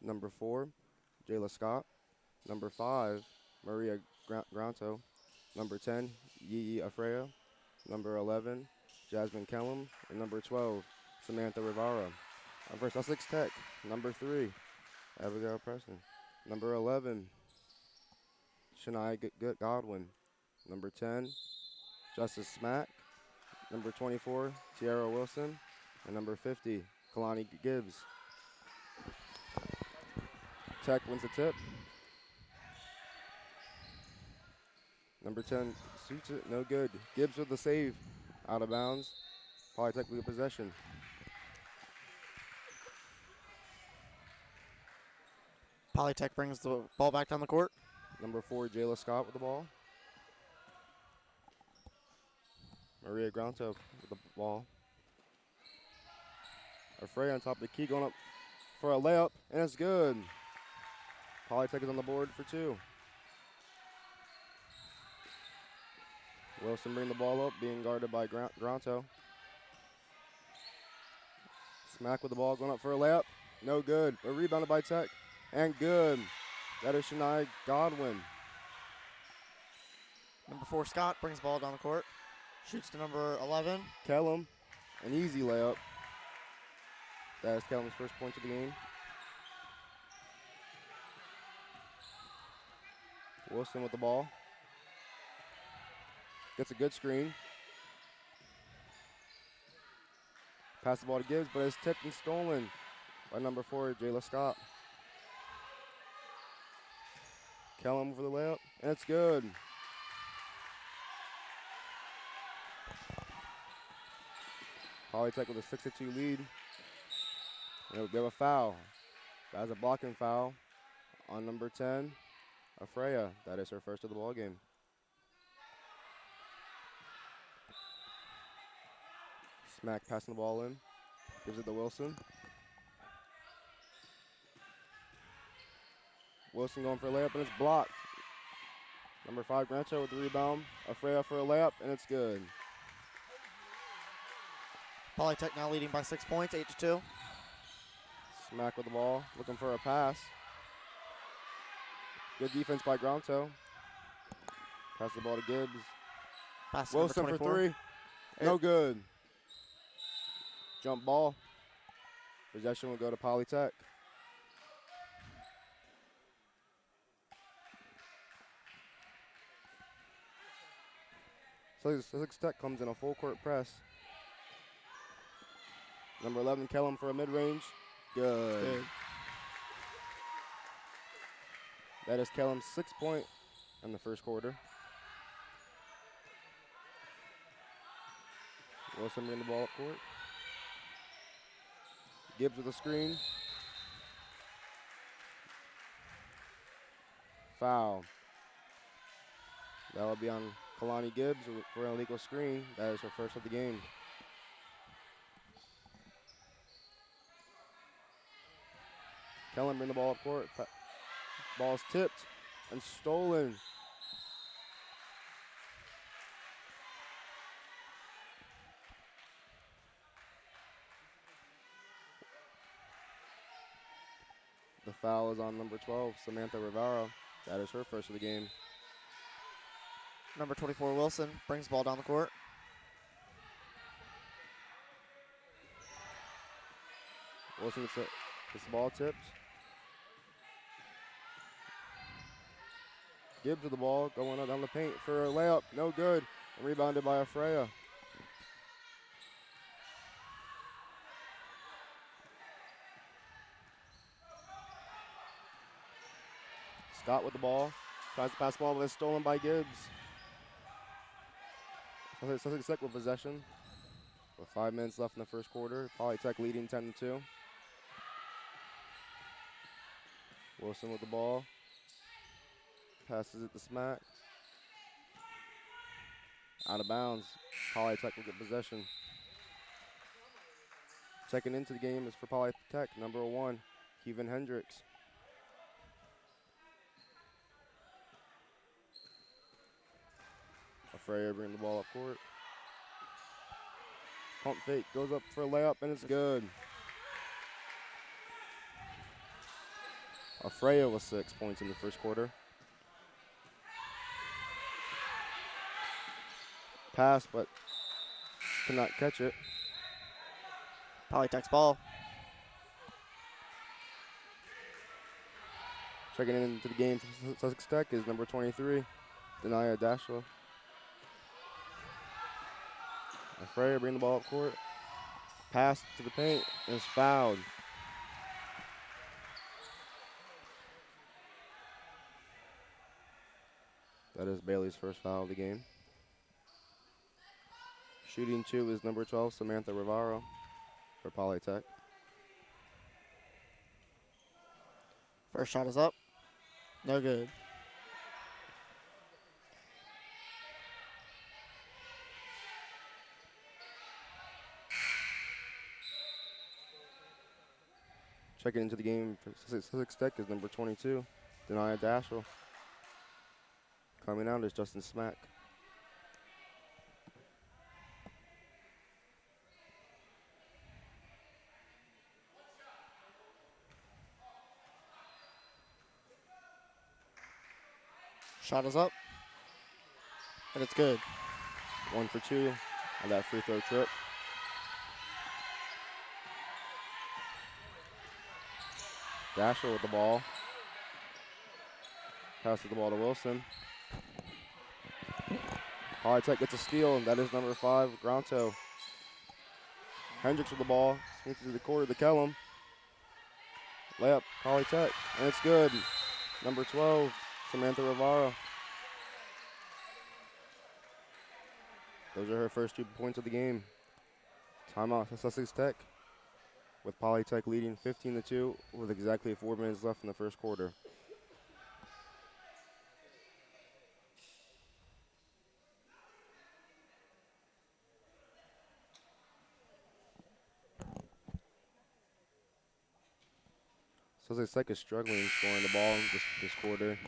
Number 4, Jayla Scott. Number 5, Maria Granto. Number 10, Yii Afreya. Number 11, Jasmine Kellum. And number 12, Samantha Rivara. For Sussex Tech, number 3, Abigail Preston. Number 11, Shania Godwin. Number 10, Justice Smack. Number 24, Tiara Wilson. And number 50, Kalani Gibbs. Tech wins the tip. Number 10 shoots it, no good. Gibbs with the save, out of bounds. Polytech with possession. Polytech brings the ball back down the court. Number 4, Jayla Scott with the ball. Maria Granto with the ball. Afrey on top of the key, going up for a layup, and it's good. Polytech is on the board for 2. Wilson bringing the ball up, being guarded by Granto. Smack with the ball, going up for a layup. No good, but rebounded by Tech. And good. That is Shania Godwin. Number 4, Scott, brings the ball down the court. Shoots to number 11. Kellum, an easy layup. That is Kellum's first point of the game. Wilson with the ball. Gets a good screen. Pass the ball to Gibbs, but it's tipped and stolen by number 4, Jayla Scott. Kellum for the layup, and it's good. Polytech with a 6-2 lead. And they have a foul. That is a blocking foul on number 10, Afreya. That is her first of the ball game. Smack passing the ball in. Gives it to Wilson. Wilson going for a layup, and it's blocked. Number 5, Grancho with the rebound. Afreya for a layup, and it's good. Polytech now leading by 6 points, 8-2. Smack with the ball, looking for a pass. Good defense by Granto. Pass the ball to Gibbs. Pass to Wilson number for 24. 3. No good. Jump ball. Possession will go to Polytech. Sussex Tech comes in a full court press. Number 11, Kellum for a mid-range. Good. That is Kellum's 6th point in the first quarter. Wilson bringing the ball up court. Gibbs with a screen. Foul. That will be on Kalani Gibbs for an illegal screen. That is her first of the game. Kellum bring the ball up court. Ball's tipped and stolen. The foul is on number 12, Samantha Rivara. That is her first of the game. Number 24, Wilson, brings the ball down the court. Wilson gets the ball tipped. Gibbs with the ball, going down the paint for a layup. No good. Rebounded by Afreya. Scott with the ball. Tries to pass the ball, but it's stolen by Gibbs. Sussex Tech with possession. With 5 minutes left in the first quarter. Polytech leading 10-2. Wilson with the ball. Passes it to Smack. Out of bounds. Polytech will get possession. Checking into the game is for Polytech, number 1, Kevin Hendricks. Afreya bringing the ball up court. Pump fake, goes up for a layup, and it's good. Afreya with 6 points in the first quarter. Pass, but cannot catch it. Polytech's ball. Checking into the game for Sussex Tech is number 23, Denaya Dashla. Afreya bring the ball up court. Pass to the paint and is fouled. That is Bailey's first foul of the game. Shooting 2 is number 12, Samantha Rivaro for Polytech. First shot is up. No good. Checking into the game for Sussex Tech is number 22, Denaya Dashel. Coming out is Justin Smack. Shot is up. And it's good. 1 for 2 on that free throw trip. Dashel with the ball. Passes the ball to Wilson. Polytech gets a steal, and that is number 5, Granto. Hendricks with the ball. Sneaks to the corner to Kellum. Layup, Polytech, and it's good. Number 12, Samantha Rivara. Those are her first 2 points of the game. Timeout for Sussex Tech, with Polytech leading 15-2 with exactly 4 minutes left in the first quarter. Sussex Tech is struggling scoring the ball this quarter,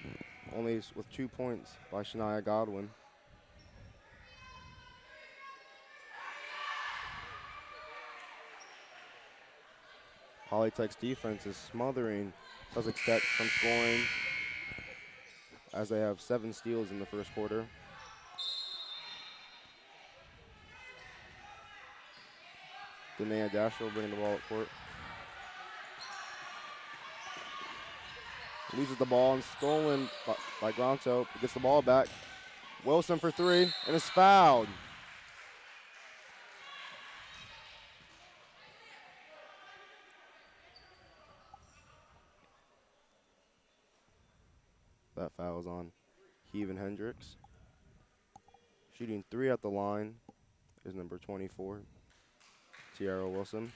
only with 2 points by Shania Godwin. Polytech's defense is smothering Sussex Tech from scoring, as they have 7 steals in the first quarter. Denea Dashiell bringing the ball up court. Loses the ball and stolen by Granto. Gets the ball back. Wilson for 3 and is fouled. That foul is on Heaven Hendricks. Shooting 3 at the line is number 24, Tiara Wilson.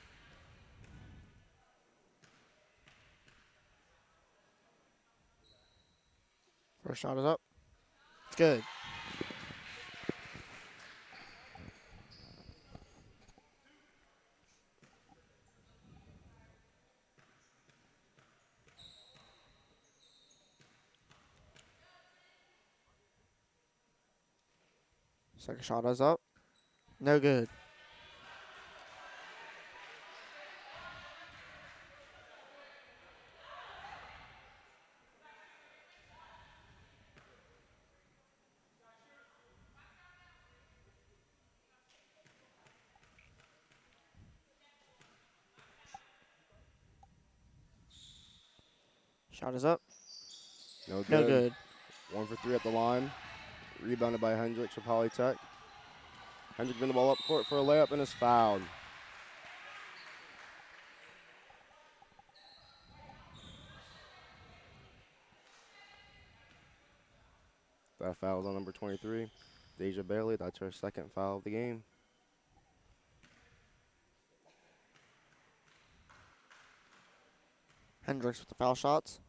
First shot is up. It's good. Second shot is up. No good. Shot is up. No good. No good. 1 for 3 at the line. Rebounded by Hendricks for Polytech. Hendricks bring the ball up court for a layup and is fouled. That foul is on number 23, Deja Bailey. That's her second foul of the game. Hendricks with the foul shots.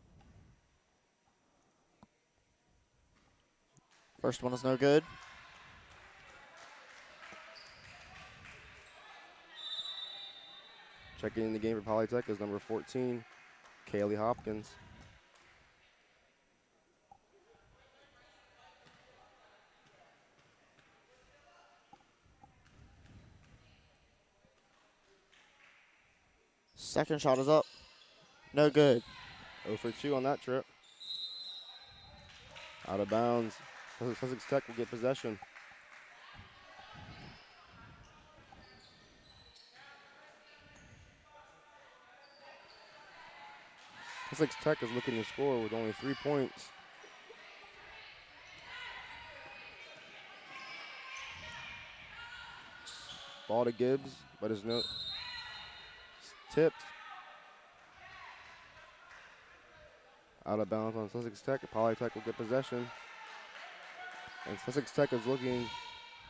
First one is no good. Checking in the game for Polytech is number 14, Kaylee Hopkins. Second shot is up. No good. 0 for 2 on that trip. Out of bounds. Sussex Tech will get possession. Sussex Tech is looking to score with only 3 points. Ball to Gibbs, but it's tipped. Out of bounds on Sussex Tech. Polytech will get possession. And Sussex Tech is looking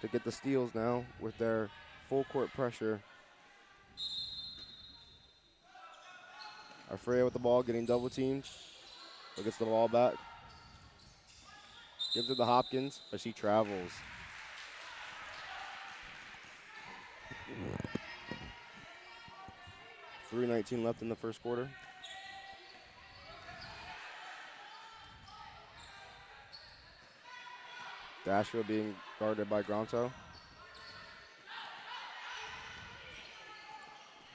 to get the steals now with their full court pressure. Afrea with the ball, getting double teamed. But gets the ball back. Gives it to Hopkins, but she travels. .3:19 left in the first quarter. Dasher being guarded by Granto.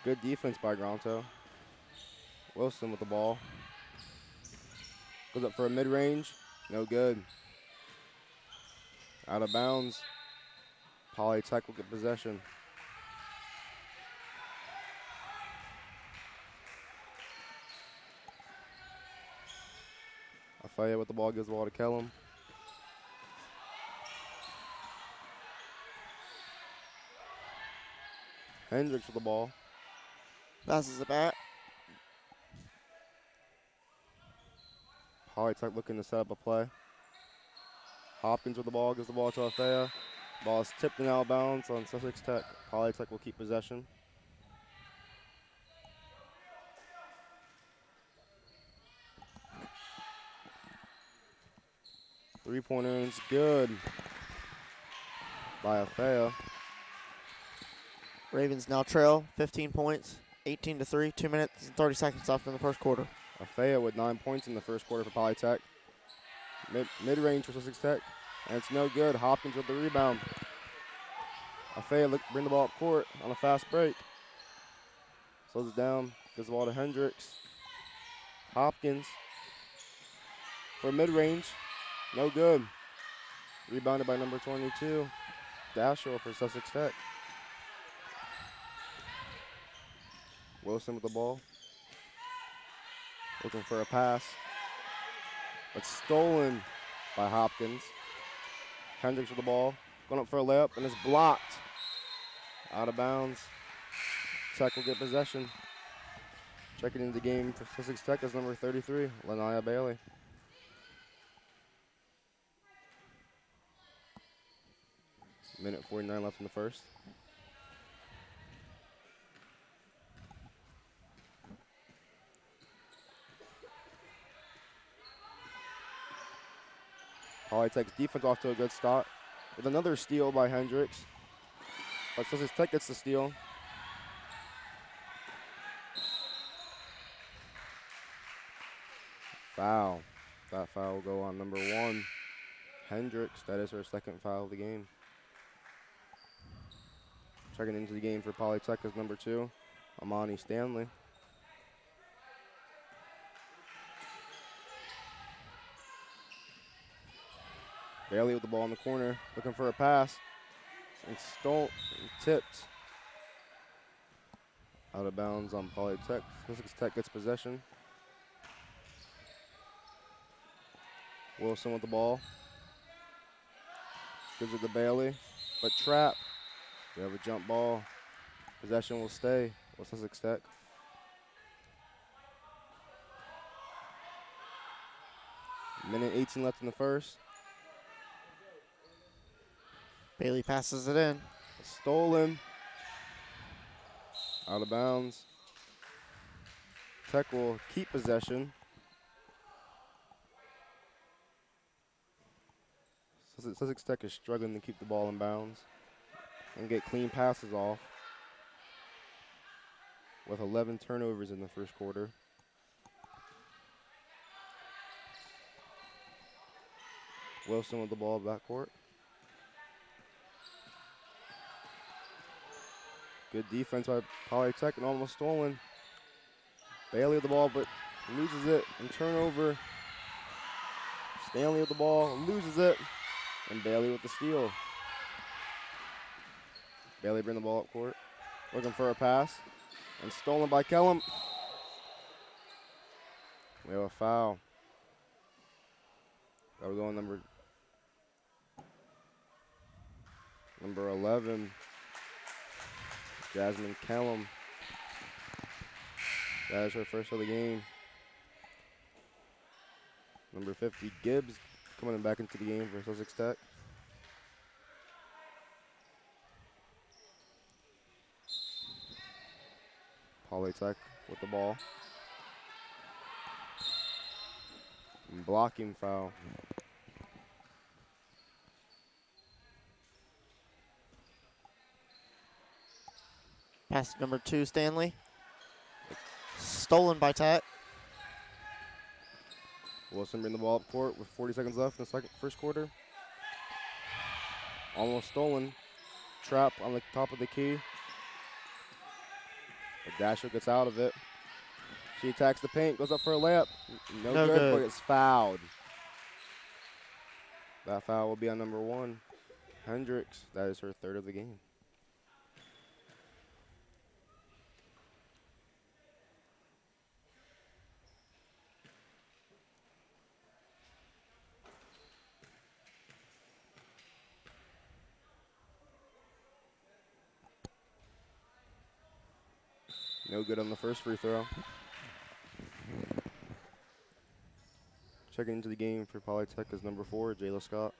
Good defense by Granto. Wilson with the ball. Goes up for a mid-range. No good. Out of bounds. Polytech will get possession. Afaya with the ball, gives the ball to Kellum. Hendricks with the ball. Passes it back. Polytech looking to set up a play. Hopkins with the ball, gives the ball to Afaya. Ball is tipped and out of bounds on Sussex Tech. Polytech will keep possession. Three-pointer is good by Afaya. Ravens now trail 15 points, 18-3, 2 minutes and 30 seconds left in the first quarter. Afaya with 9 points in the first quarter for Polytech. Mid-range for Sussex Tech, and it's no good. Hopkins with the rebound. Afaya bring the ball up court on a fast break. Slows it down, gives the ball to Hendricks. Hopkins for mid-range, no good. Rebounded by number 22, Dashiell for Sussex Tech. Wilson with the ball. Looking for a pass. It's stolen by Hopkins. Hendricks with the ball. Going up for a layup, and it's blocked. Out of bounds. Tech will get possession. Checking into the game for Sussex Tech is number 33, Lanaya Bailey. Minute 49 left in the first. Polytech's defense off to a good start with another steal by Hendricks. But Sussex Tech gets the steal. Foul. That foul will go on number 1, Hendricks. That is her second foul of the game. Checking into the game for Polytech is number 2, Amani Stanley. Bailey with the ball in the corner, looking for a pass. And tipped. Out of bounds on Polytech. Sussex Tech gets possession. Wilson with the ball. Gives it to Bailey, but trap. We have a jump ball. Possession will stay with Sussex Tech. Minute 18 left in the first. Bailey passes it in. Stolen. Out of bounds. Tech will keep possession. Sussex Tech is struggling to keep the ball in bounds and get clean passes off with 11 turnovers in the first quarter. Wilson with the ball backcourt. Good defense by Polytech and almost stolen. Bailey with the ball, but loses it, and turnover. Stanley with the ball, loses it, and Bailey with the steal. Bailey bring the ball up court, looking for a pass, and stolen by Kellum. We have a foul. That was on number 11, Jasmine Kellum. That is her first of the game. Number 50, Gibbs, coming back into the game for Sussex Tech. Polytech with the ball. And blocking foul. Pass number 2, Stanley. Stolen by Tech. Wilson bring the ball up court with 40 seconds left in the first quarter. Almost stolen. Trap on the top of the key. But Dasher gets out of it. She attacks the paint, goes up for a layup. No good, but it's fouled. That foul will be on number 1, Hendricks. That is her third of the game. No good on the first free throw. Checking into the game for Polytech is number 4, Jayla Scott.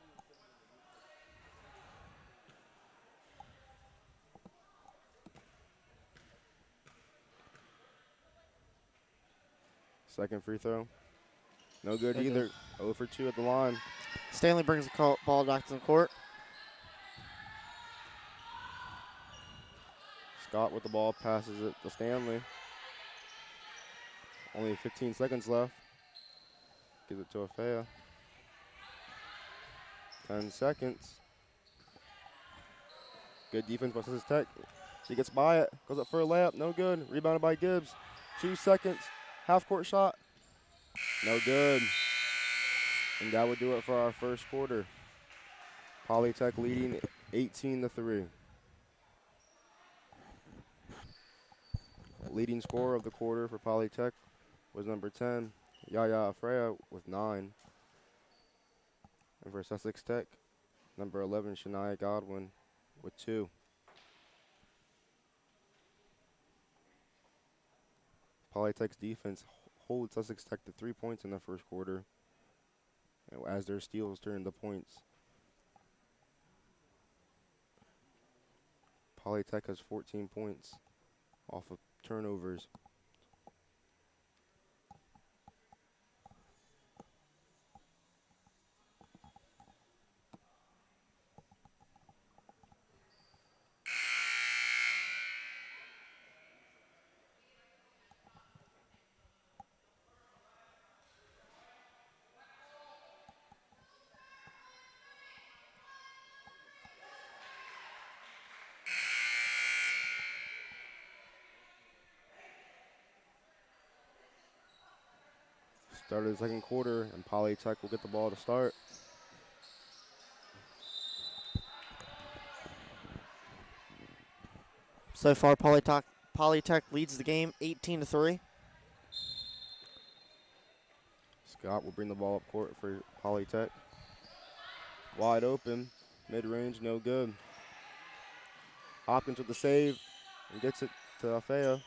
Second free throw. No good either. 0 for 2 at the line. Stanley brings the ball back to the court. Scott with the ball, passes it to Stanley. Only 15 seconds left. Gives it to Afea. 10 seconds. Good defense by Sussex Tech. She gets by it, goes up for a layup, no good. Rebounded by Gibbs. 2 seconds. Half court shot. No good. And that would do it for our first quarter. Polytech leading 18-3. Leading scorer of the quarter for Polytech was number 10, Yaya Afrea with 9. And for Sussex Tech, number 11, Shania Godwin with 2. Polytech's defense holds Sussex Tech to 3 points in the first quarter, as their steals turn into points. Polytech has 14 points off of turnovers. Start of the second quarter, and Polytech will get the ball to start. So far, Polytech leads the game 18-3. Scott will bring the ball up court for Polytech. Wide open, mid-range, no good. Hopkins with the save and gets it to Afea.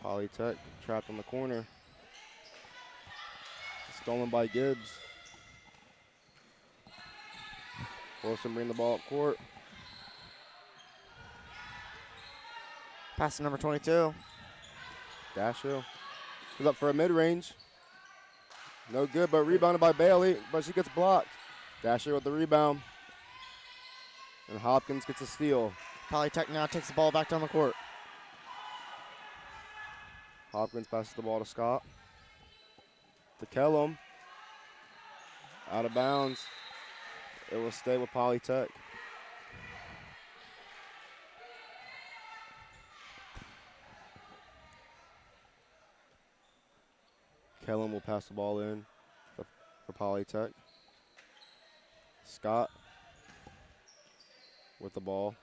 Polytech trapped in the corner. Stolen by Gibbs. Wilson bring the ball up court. Pass to number 22. Dashiell is up for a mid-range. No good, but rebounded by Bailey, but she gets blocked. Dashiell with the rebound. And Hopkins gets a steal. Polytech now takes the ball back down the court. Hopkins passes the ball to Scott. To Kellum. Out of bounds. It will stay with Polytech. Kellum will pass the ball in for Polytech. Scott with the ball.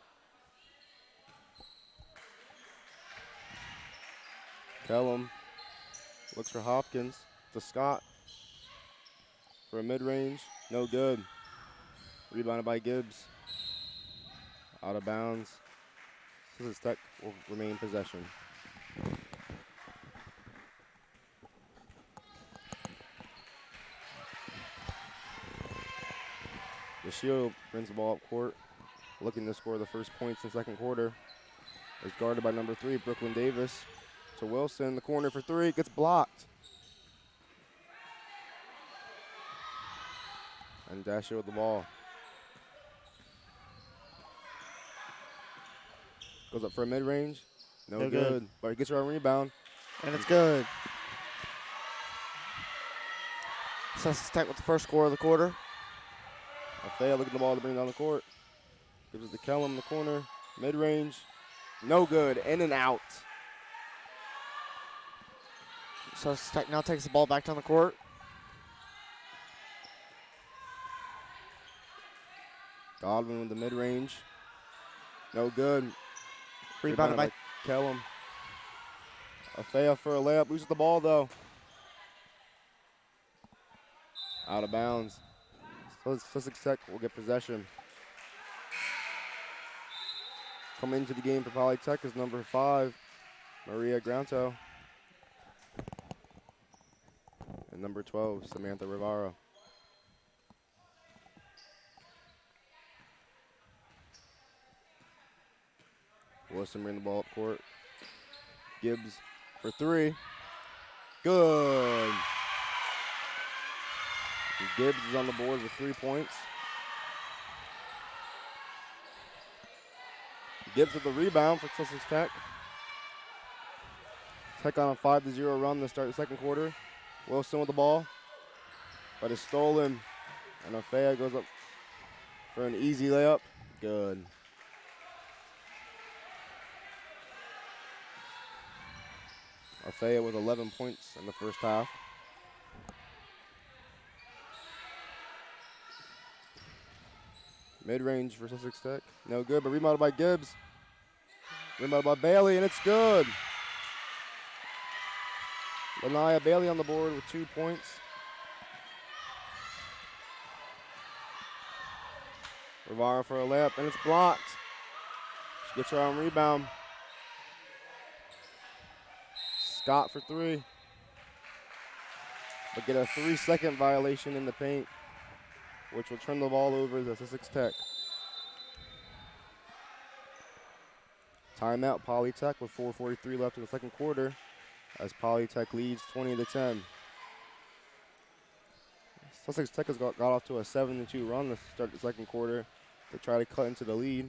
Kellum looks for Hopkins to Scott for a mid-range. No good. Rebounded by Gibbs. Out of bounds. Sussex Tech will remain in possession. The Shield brings the ball up court, looking to score the first points in the second quarter. Is guarded by number 3, Brooklyn Davis. To Wilson, the corner for 3, gets blocked. And Dasher with the ball. Goes up for a mid-range. No good. But he gets her on rebound. And it's good. Sussex Tech with the first score of the quarter. Althea looking at the ball to bring it down the court. Gives it to Kellum in the corner. Mid-range. No good. In and out. Sussex Tech now takes the ball back down the court. Godwin with the mid-range. No good. Rebounded by Kellum. Althea for a layup. Loses the ball, though. Out of bounds. Sussex Tech will get possession. Coming into the game for Polytech is number 5, Maria Granto. And number 12, Samantha Rivara. Wilson bring the ball up court. Gibbs for 3. Good. And Gibbs is on the board with 3 points. Gibbs with the rebound for Sussex Tech. Tech on a 5-0 run to start the second quarter. Wilson with the ball, but it's stolen. And Althea goes up for an easy layup. Good. Althea with 11 points in the first half. Mid-range for Sussex Tech. No good, but rebounded by Gibbs. Rebounded by Bailey, and it's good. Lanaya Bailey on the board with 2 points. Rivara for a layup, and it's blocked. She gets her own rebound. Scott for 3. But get a 3-second violation in the paint, which will turn the ball over to Sussex Tech. Timeout, Polytech with 4:43 left in the second quarter as Polytech leads 20-10. Sussex Tech has got off to a 7-2 run to start the second quarter to try to cut into the lead.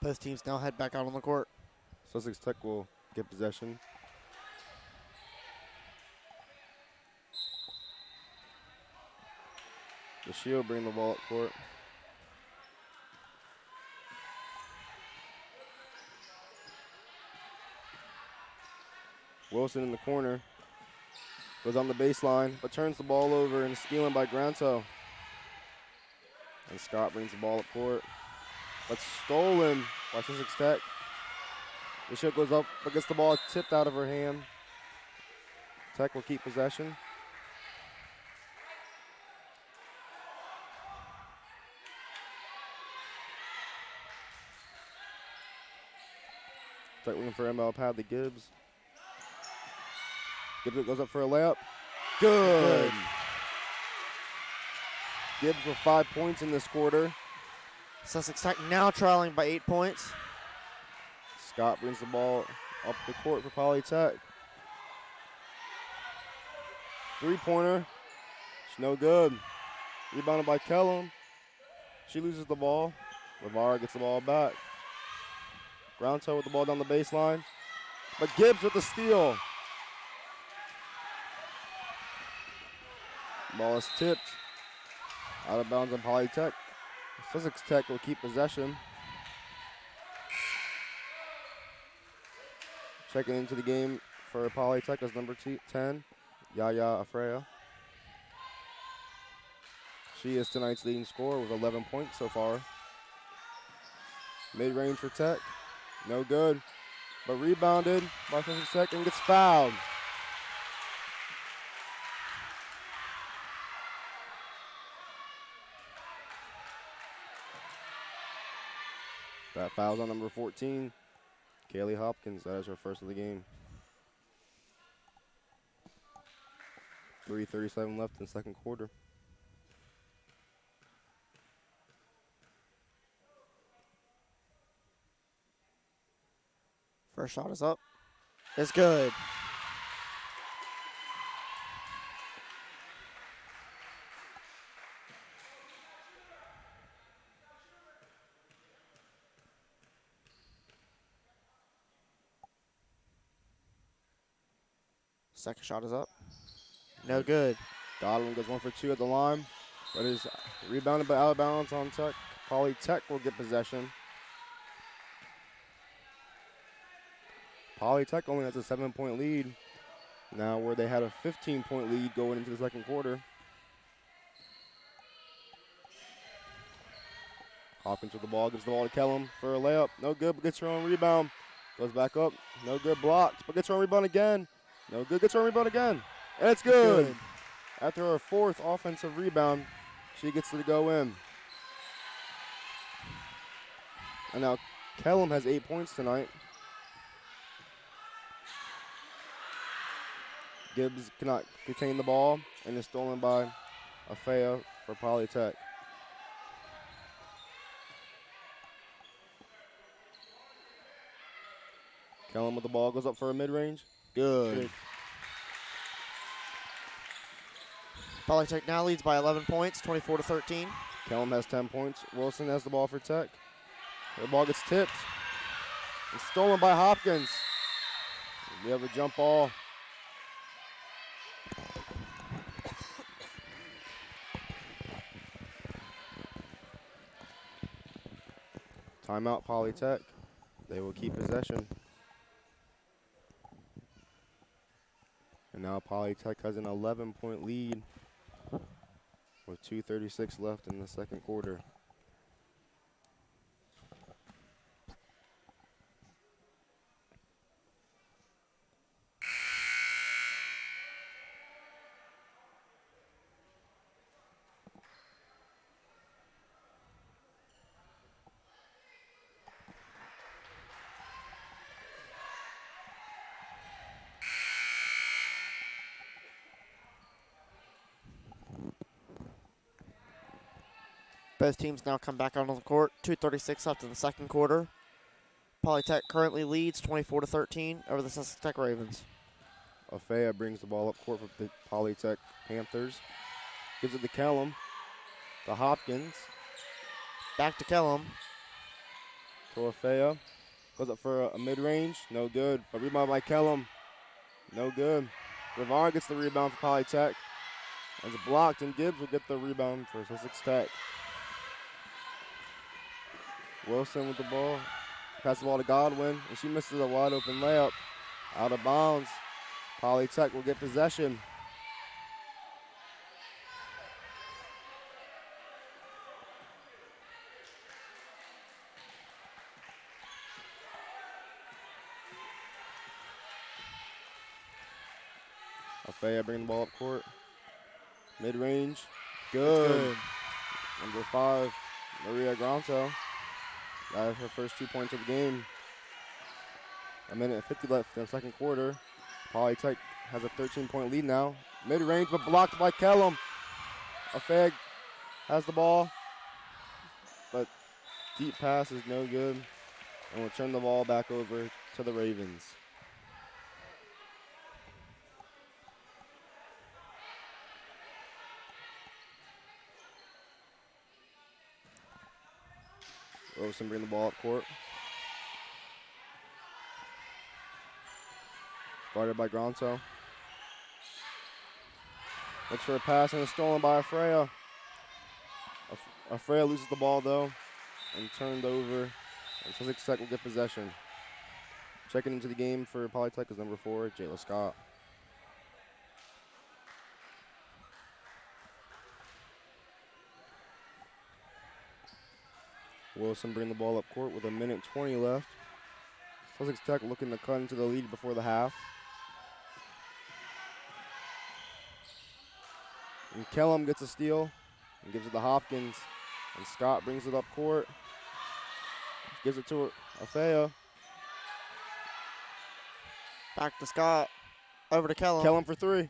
Both teams now head back out on the court. Sussex Tech will get possession. The Shield bring the ball up court. Wilson in the corner. Goes on the baseline, but turns the ball over and stealing by Granto. And Scott brings the ball up court. But stolen by Sussex Tech. The Shield goes up, but gets the ball tipped out of her hand. Tech will keep possession. Tech looking for ML pad to Gibbs. Gibbs goes up for a layup. Good. Gibbs with 5 points in this quarter. Sussex Tech now trailing by 8 points. Scott brings the ball up the court for Polytech. Three-pointer. It's no good. Rebounded by Kellum. She loses the ball. Rivara gets the ball back. Groundtoe with the ball down the baseline. But Gibbs with the steal. Ball is tipped. Out of bounds on Polytech. Sussex Tech will keep possession. Checking into the game for Polytech is number 10, Yaya Afrea. She is tonight's leading scorer with 11 points so far. Mid-range for Tech. No good. But rebounded by Sussex Tech and gets fouled. That foul's on number 14, Kaylee Hopkins. That is her first of the game. 3:37 left in the second quarter. First shot is up. It's good. Second shot is up. No good. Godwin goes 1 for 2 at the line, but is rebounded by out of bounds on Tech. Polytech will get possession. Polytech only has a 7-point lead now, where they had a 15-point lead going into the second quarter. Hopkins with the ball, gives the ball to Kellum for a layup. No good, but gets her own rebound. Goes back up. No good, blocked, but gets her own rebound again. No good, gets her own rebound again. And it's good. After her fourth offensive rebound, she gets to go in. And now Kellum has 8 points tonight. Gibbs cannot contain the ball and is stolen by Afea for Polytech. Kellum with the ball, goes up for a mid-range. Good. Polytech now leads by 11 points, 24-13. Kellum has 10 points. Wilson has the ball for Tech. The ball gets tipped. It's stolen by Hopkins. We have a jump ball. Timeout, Polytech. They will keep possession. And now Polytech has an 11-point lead with 2:36 left in the second quarter. Both teams now come back onto the court. 2:36 left in the second quarter. Polytech currently leads 24-13 over the Sussex Tech Ravens. Afea brings the ball up court for the Polytech Panthers. Gives it to Kellum. To Hopkins. Back to Kellum. To Afea. Goes up for a mid-range. No good. A rebound by Kellum. No good. Rivara gets the rebound for Polytech. It's blocked, and Gibbs will get the rebound for Sussex Tech. Wilson with the ball. Pass the ball to Godwin, and she misses a wide-open layup. Out of bounds. Polytech will get possession. Afea bringing the ball up court. Mid-range. Good. Number 5, Maria Granto. That is her first 2 points of the game. A minute and 50 left in the second quarter. Polytech has a 13-point lead now. Mid-range, but blocked by Kellum. Afea has the ball, but deep pass is no good. And we'll turn the ball back over to the Ravens. Wilson bring the ball up court. Guarded by Granto. Looks for a pass and it's stolen by Afrea. Afrea loses the ball though and turned over. And Sussex Tech will get possession. Checking into the game for Polytech is number 4, Jayla Scott. Wilson bring the ball up court with 1:20 left. Sussex Tech looking to cut into the lead before the half. And Kellum gets a steal and gives it to Hopkins. And Scott brings it up court. Gives it to Afea. Back to Scott. Over to Kellum. Kellum for 3.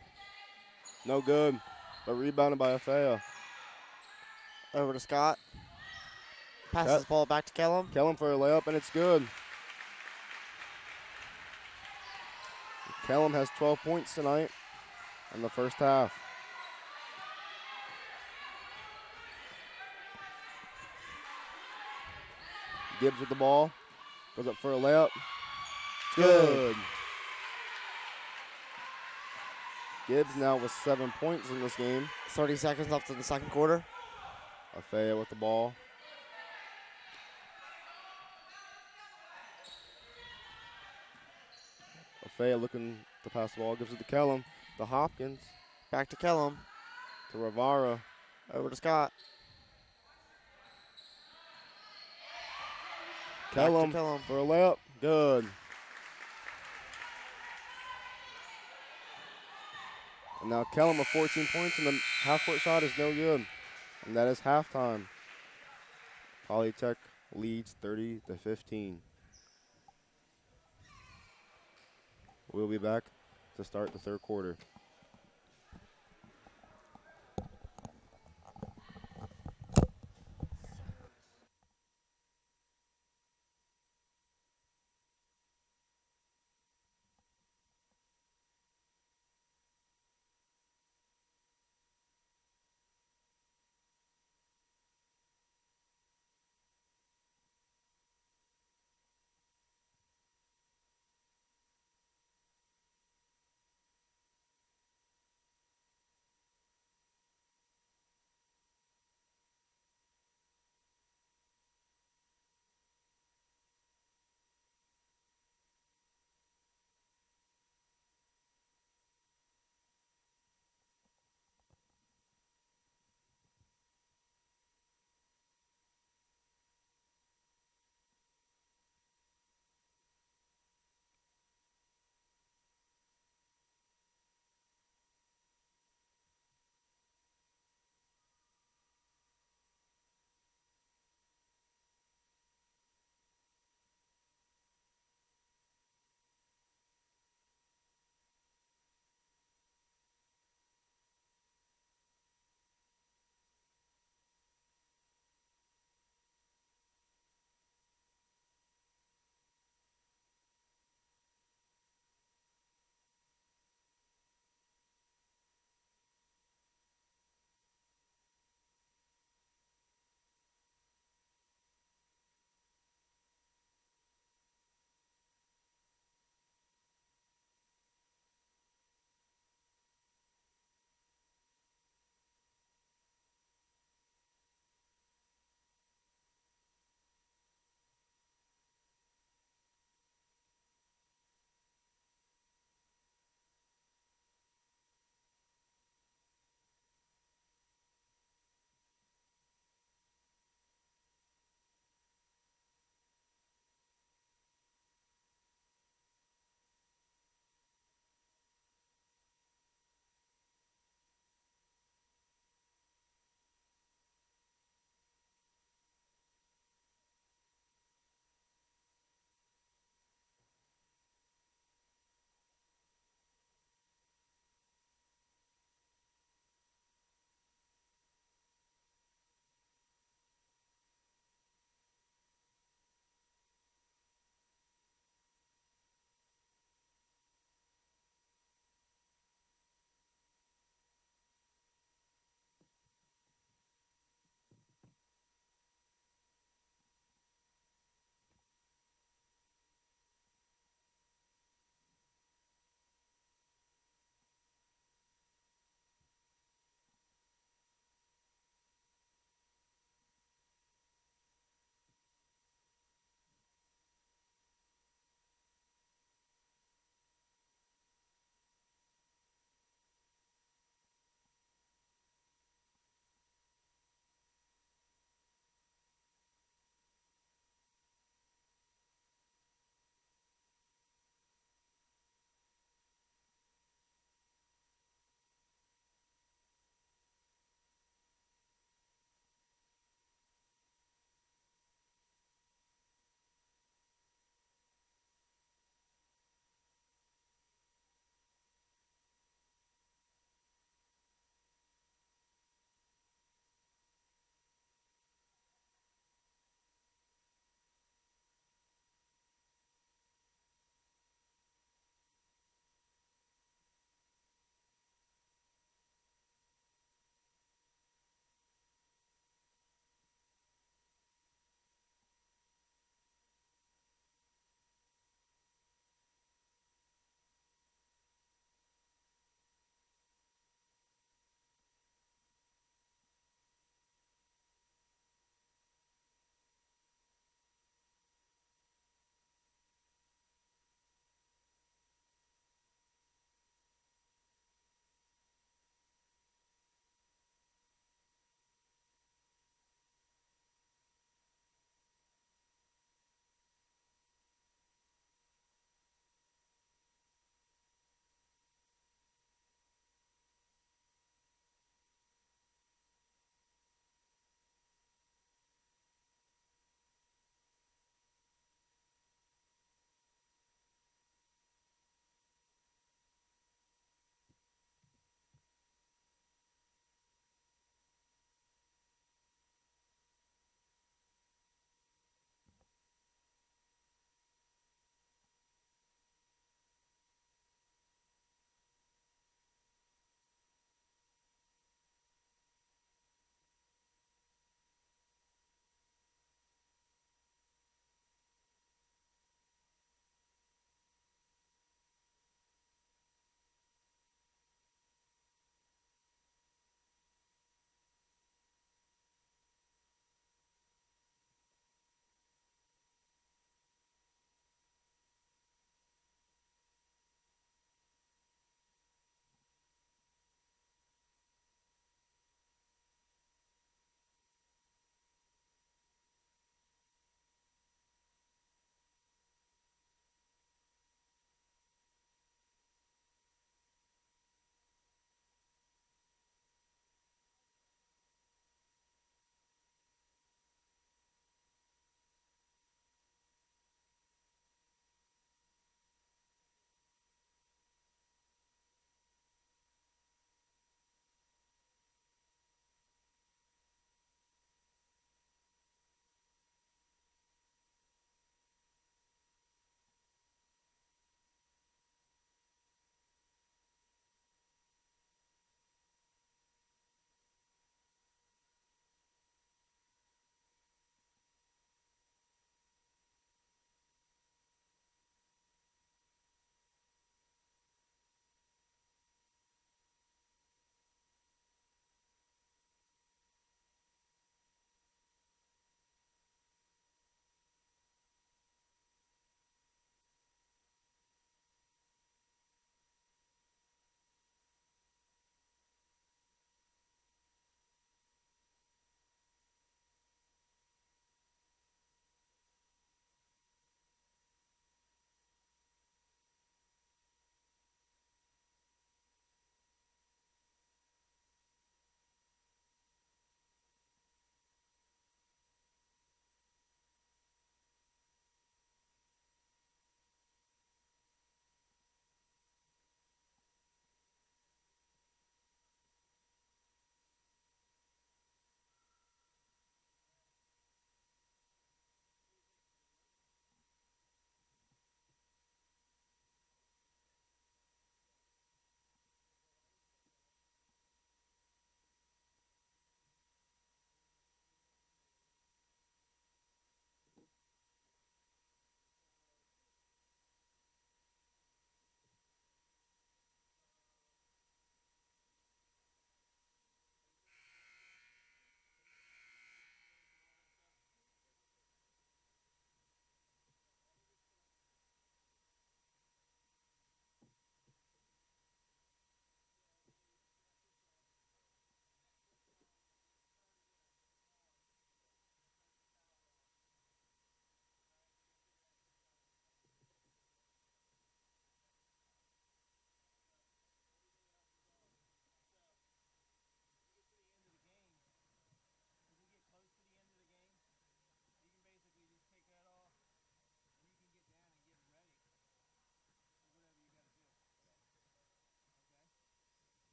No good. But rebounded by Afea. Over to Scott. Passes the ball back to Kellum. Kellum for a layup, and it's good. Kellum has 12 points tonight in the first half. Gibbs with the ball. Goes up for a layup. Good. Gibbs now with 7 points in this game. 30 seconds left in the second quarter. Afea with the ball. Afea looking to pass the ball. Gives it to Kellum. To Hopkins. Back to Kellum. To Rivara. Over to Scott. Kellum for a layup. Good. And now Kellum with 14 points, and the half-court shot is no good. And that is halftime. Polytech leads 30-15. We'll be back to start the third quarter.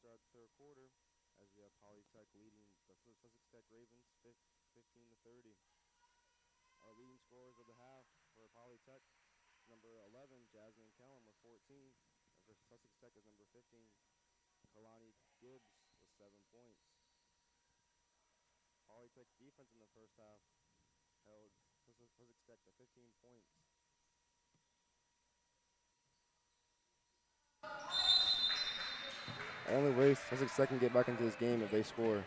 start the third quarter as we have Polytech leading the Sussex Tech Ravens 15 to 30. Our leading scorers of the half for Polytech, number 11, Jasmine Kellum with 14, and for Sussex Tech is number 15, Kalani Gibbs with 7 points. Polytech's defense in the first half held Sussex Tech to 15 points. Only way Sussex Tech can get back into this game if they score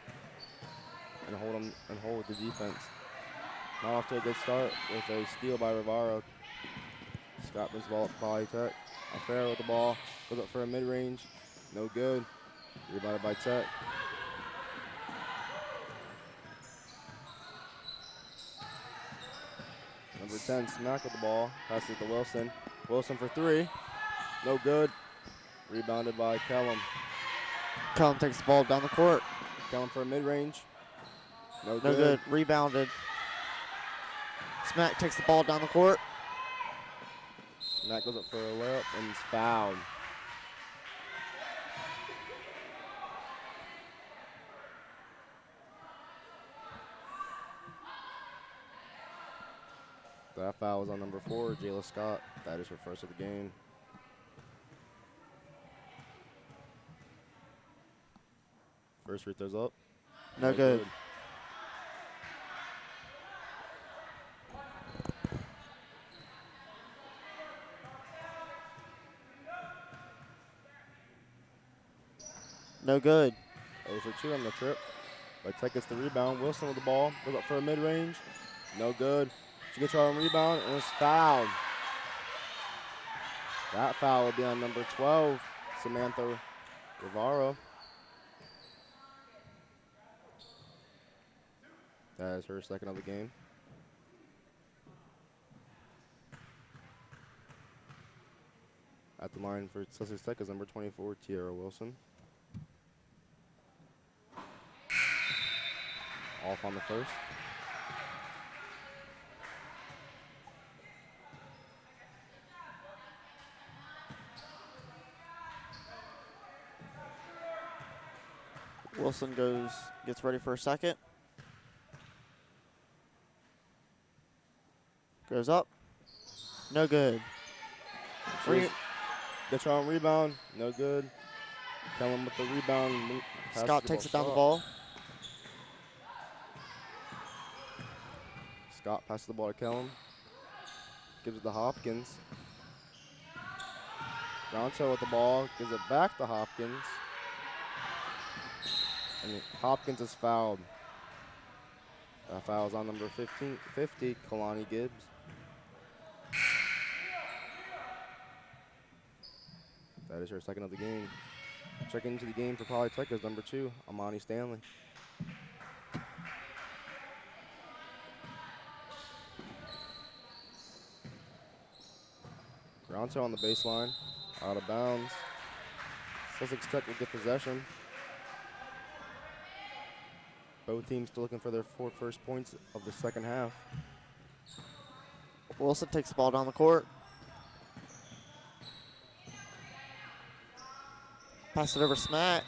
and hold the defense. Not off to a good start with a steal by Rivara. Scott brings the ball up to Polytech. Affair with the ball, goes up for a mid-range, no good. Rebounded by Tech. Number 10, Smack with the ball, passes it to Wilson. Wilson for three, no good. Rebounded by Kellum. Kellum takes the ball down the court. Kellum for a mid-range, no No good. good. Rebounded. Smack takes the ball down the court. Smack goes up for a layup and is fouled. That foul was on number 4, Jayla Scott. That is her first of the game. First free throws up. No good. No good. 0 for 2 on the trip. But Tech gets the rebound. Wilson with the ball. Goes up for a mid-range. No good. She gets her own rebound and is fouled. That foul will be on number 12, Samantha Rivara. That is her second of the game. At the line for Sussex Tech is number 24, Tiara Wilson. Off on the first. Wilson gets ready for a second. Goes up. No good. Gets her own rebound. No good. Kellum with the rebound. Scott takes it down the ball. Scott passes the ball to Kellum. Gives it to Hopkins. Ronto with the ball. Gives it back to Hopkins. And Hopkins is fouled. That foul is on number 50, Kalani Gibbs. That is her second of the game. Checking into the game for Polytech is number 2, Amani Stanley. Ronto on the baseline, out of bounds. Sussex Tech will get possession. Both teams still looking for their 4 first points of the second half. Wilson takes the ball down the court. Pass it over Smack.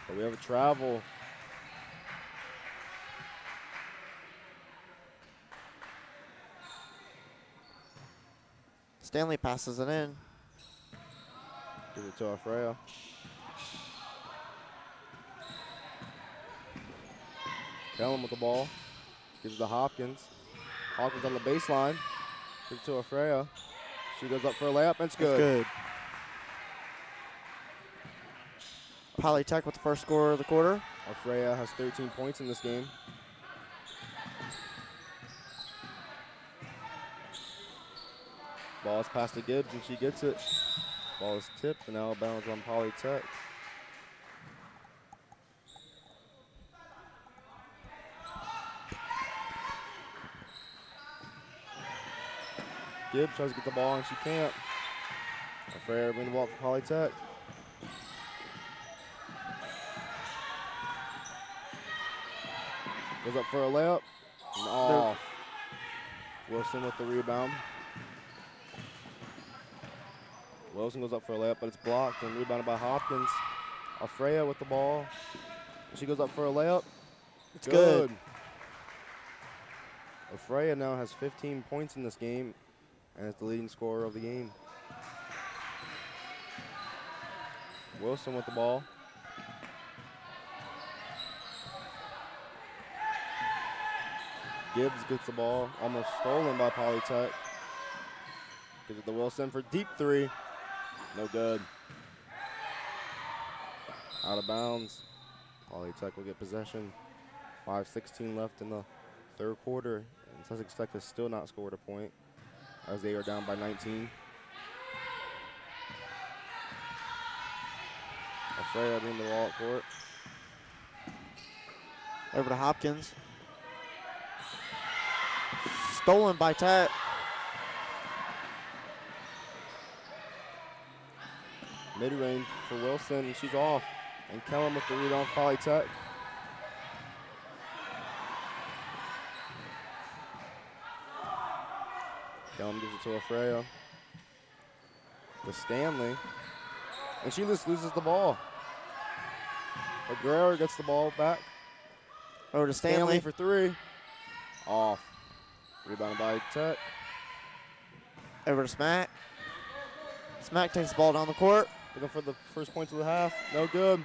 But we have a travel. Stanley passes it in. Give it to Afrea. Kellum with the ball. Gives it to Hopkins. Hopkins on the baseline. Give it to Afrea. She goes up for a layup, and it's good. Good. Polytech with the first score of the quarter. Afrea has 13 points in this game. Ball is passed to Gibbs, and she gets it. Ball is tipped, and now bounds on Polytech. Gibbs tries to get the ball, and she can't. Afrea bring the ball for Polytech. Goes up for a layup, and off. Wilson with the rebound. Wilson goes up for a layup, but it's blocked and rebounded by Hopkins. Afrea with the ball. She goes up for a layup. It's good. Afrea now has 15 points in this game and is the leading scorer of the game. Wilson with the ball. Gibbs gets the ball, almost stolen by Polytech. Gives it to Wilson for deep three. No good. Out of bounds. Polytech will get possession. 5:16 left in the third quarter. And Sussex Tech has still not scored a point as they are down by 19. Afrea in the ball at court. Over to Hopkins. Stolen by Tech. Mid-range for Wilson, and she's off. And Kellum with the rebound for Polytech. Kellum gives it to Afrea. To Stanley. And she just loses the ball. But Guerrero gets the ball back. Over to Stanley. for three. Off. Rebounded by Tech. Over to Smack. Smack takes the ball down the court. Looking for the first points of the half. No good.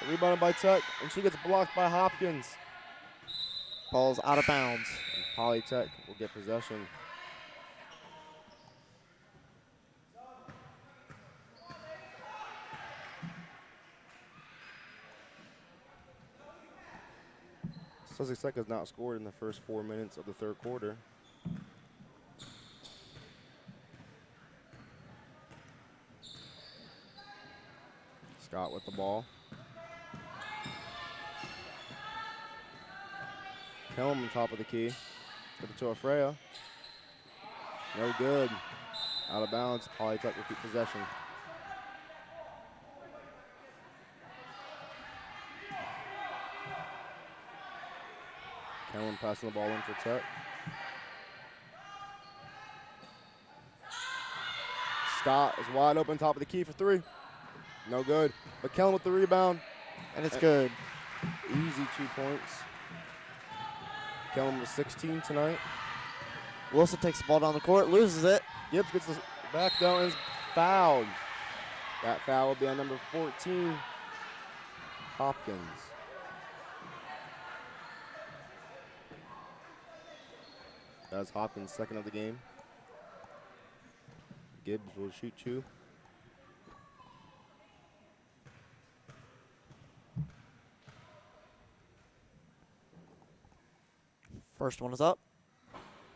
Rebounded by Tech. And she gets blocked by Hopkins. Ball's out of bounds. And Polytech will get possession. Sussex Tech has not scored in the first 4 minutes of the third quarter. Scott with the ball. Kellum on top of the key. Give it to Afrea. No good. Out of bounds. Polytech will keep possession. Kellum passing the ball in for Tech. Scott is wide open top of the key for three. No good. But Kellum with the rebound. And it's good. Easy 2 points. Kellum with 16 tonight. Wilson takes the ball down the court, loses it. Gibbs gets the back down and is fouled. That foul will be on number 14, Hopkins. That's Hopkins' second of the game. Gibbs will shoot two. First one is up.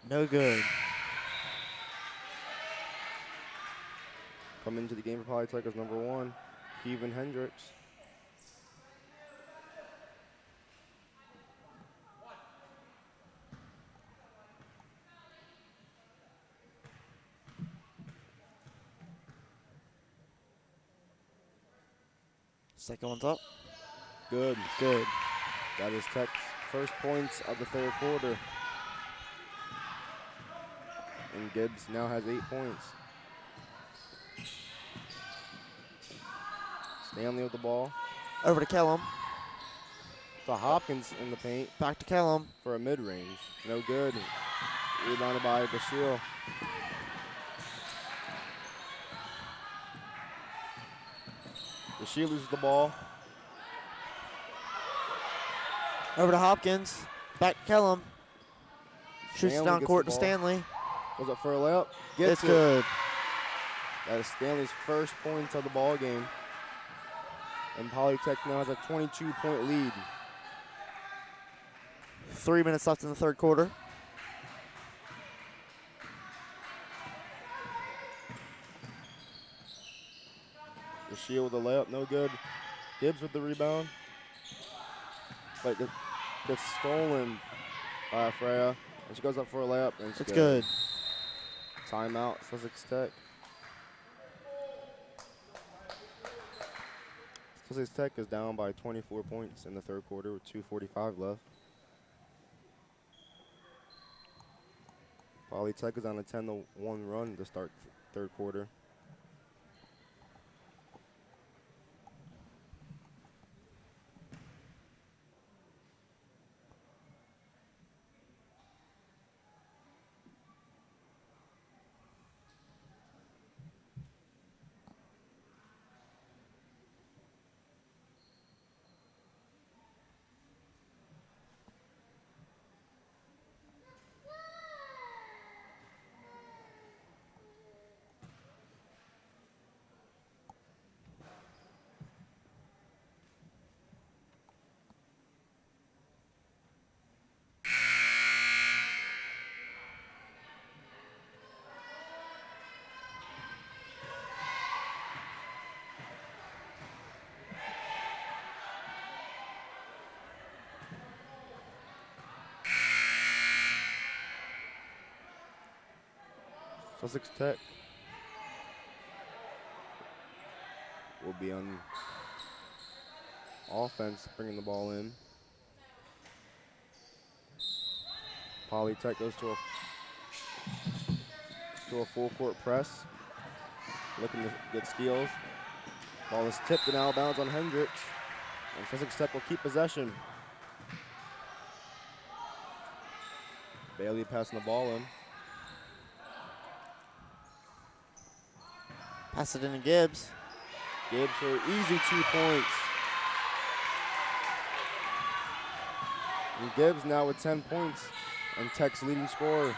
No good. Coming into the game for Polytech as number one, Kevin Hendricks. Second one's up. Good. Good. That is Tech's first points of the third quarter. And Gibbs now has 8 points. Stanley with the ball. Over to Kellum. To Hopkins in the paint Back to Kellum. for a mid-range. No good. Rebounded by Basile. Basile loses the ball. Over to Hopkins. Back to Kellum. Shoots Stanley down gets court the to ball. Stanley. Goes up for a layup. It's good. That is Stanley's first points of the ball game. And Polytech now has a 22-point lead. 3 minutes left in the third quarter. Basile with the layup, no good. Gibbs with the rebound. But gets stolen by Afrea. And she goes up for a layup, and It's good. Timeout, Sussex Tech. Sussex Tech is down by 24 points in the third quarter with 2:45 left. Polytech is on a 10-1 run to start third quarter. Sussex Tech will be on offense, bringing the ball in. Poly Tech goes to a full court press, looking to get steals. Ball is tipped and out of bounds on Hendricks, and Sussex Tech will keep possession. Bailey passing the ball in. Pass it in to Gibbs. Gibbs for an easy 2 points. And Gibbs now with 10 points and Tech's leading scorer.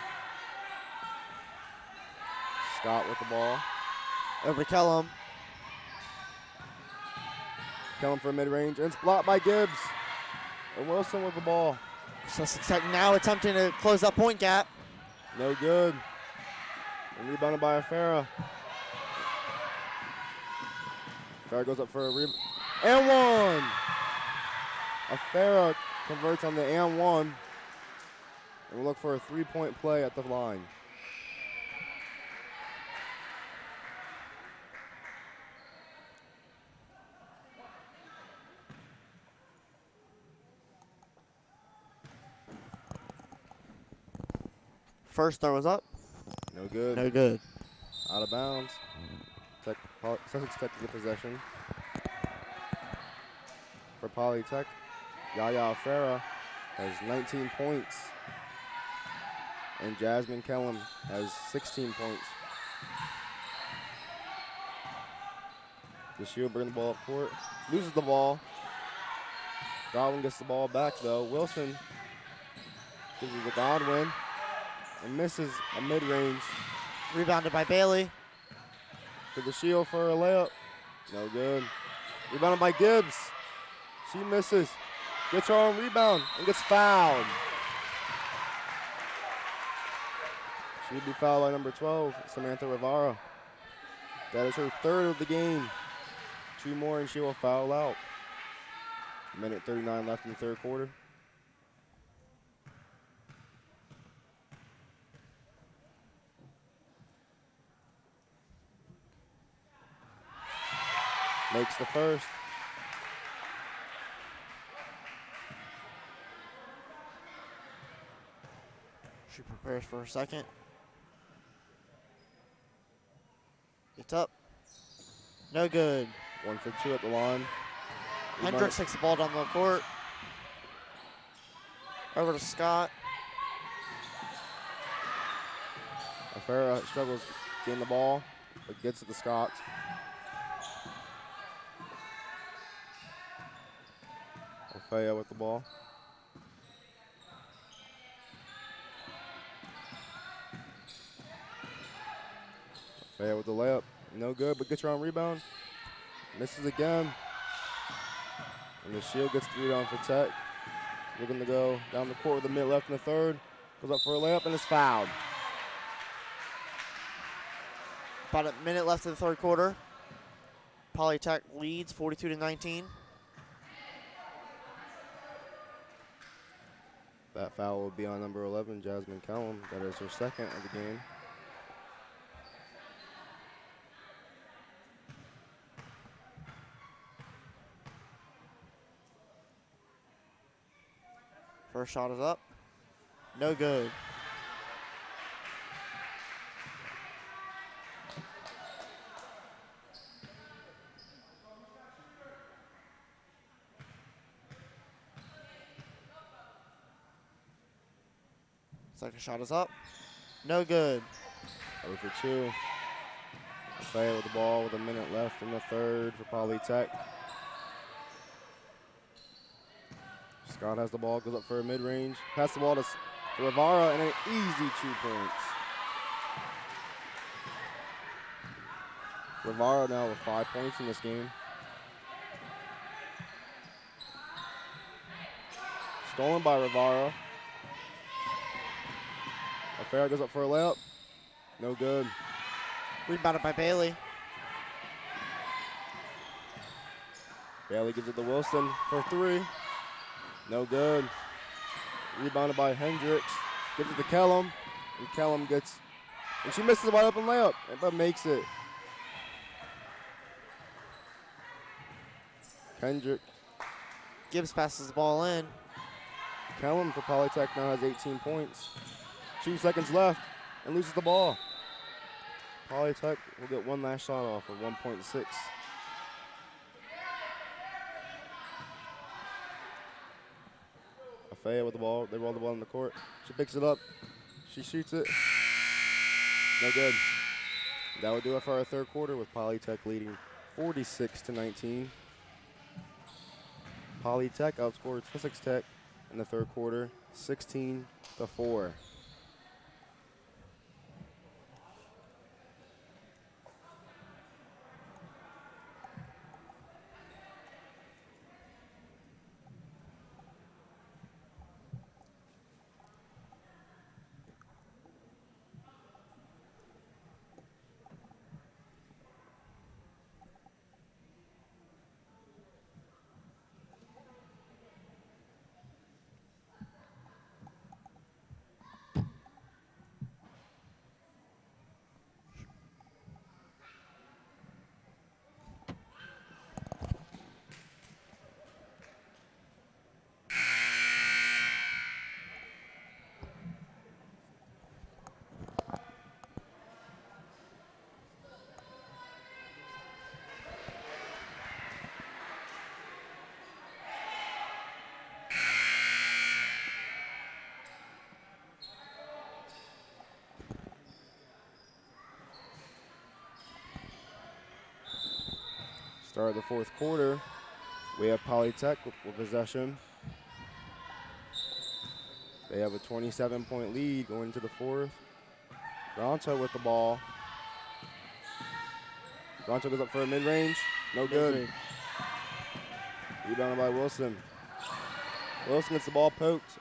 Scott with the ball. Over to Kellum. Kellum for mid-range, and it's blocked by Gibbs. And Wilson with the ball. Sussex Tech now attempting to close that point gap. No good. And rebounded by Afera. Afera goes up for a rebound. And one! Afera converts on the and one. And we'll look for a 3-point play at the line. First throw was up. No good. No good. Out of bounds. Sussex Tech to get possession. For Poly Tech, Yaya Afera has 19 points. And Jasmine Kellum has 16 points. The Shield bring the ball up court. Loses the ball. Godwin gets the ball back though. Wilson gives it to Godwin and misses a mid-range. Rebounded by Bailey. To the Shield for a layup. No good. Rebounded by Gibbs. She misses. Gets her own rebound and gets fouled. She'd be fouled by number 12, Samantha Rivara. That is her third of the game. 2 more and she will foul out. Minute 39 left in the third quarter. Makes the first. She prepares for her second. It's up. No good. 1 for 2 at the line. Hendricks takes the ball down the court. Over to Scott. Afera struggles getting the ball, but gets it to Scott. Ofea with the ball. Ofea with the layup. No good, but gets her own rebound. Misses again. And the Shield gets the rebound for Tech. Looking to go down the court with a minute left in the third. Goes up for a layup and is fouled. About a minute left in the third quarter. Polytech leads 42-19. That foul will be on number 11, Jasmine Kellum. That is her second of the game. First shot is up. No good. Second shot is up. No good. 0 for 2. Ofea with the ball with a minute left in the third for Polytech. Scott has the ball, goes up for a mid-range. Pass the ball to Rivara and an easy 2 points. Rivara now with 5 points in this game. Stolen by Rivara. Affair goes up for a layup. No good. Rebounded by Bailey. Bailey gives it to Wilson for 3. No good. Rebounded by Hendricks. Gives it to Kellum. And Kellum gets And she misses a wide open layup, but makes it. Kendrick. Gibbs passes the ball in. Kellum for Polytech now has 18 points. 2 seconds left and loses the ball. Polytech will get one last shot off of 1.6. Afea with the ball. They roll the ball in the court. She picks it up. She shoots it. No good. That would do it for our third quarter with Polytech leading 46-19. Polytech outscored Sussex Tech in the third quarter 16-4. Start of the fourth quarter. We have Polytech with possession. They have a 27-point lead going into the fourth. Granto with the ball. Granto goes up for a mid-range. No good. Rebounded by Wilson. Wilson gets the ball poked.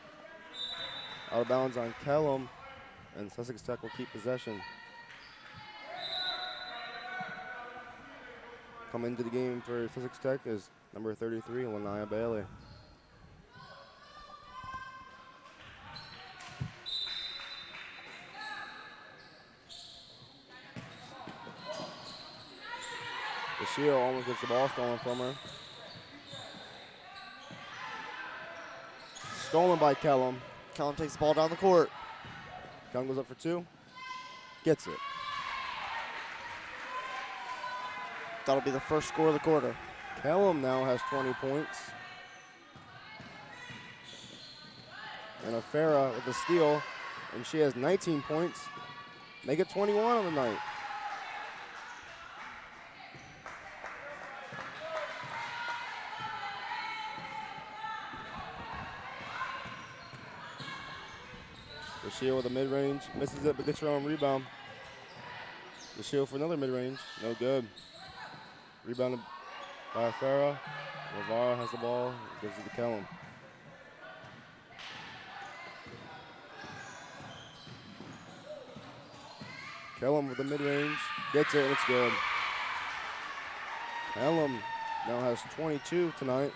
Out of bounds on Kellum. And Sussex Tech will keep possession. Coming into the game for Sussex Tech is number 33, Lanaya Bailey. DeShio almost gets the ball stolen from her. Stolen by Kellum. Kellum takes the ball down the court. Kellum goes up for two. Gets it. That'll be the first score of the quarter. Kellum now has 20 points. And Afera with a steal, and she has 19 points. Make it 21 on the night. DeShio with a mid-range, misses it, but gets her own rebound. DeShio for another mid-range, no good. Rebounded by Afera. Navarro has the ball, gives it to Kellum. Kellum with the mid-range, gets it, and it's good. Kellum now has 22 tonight.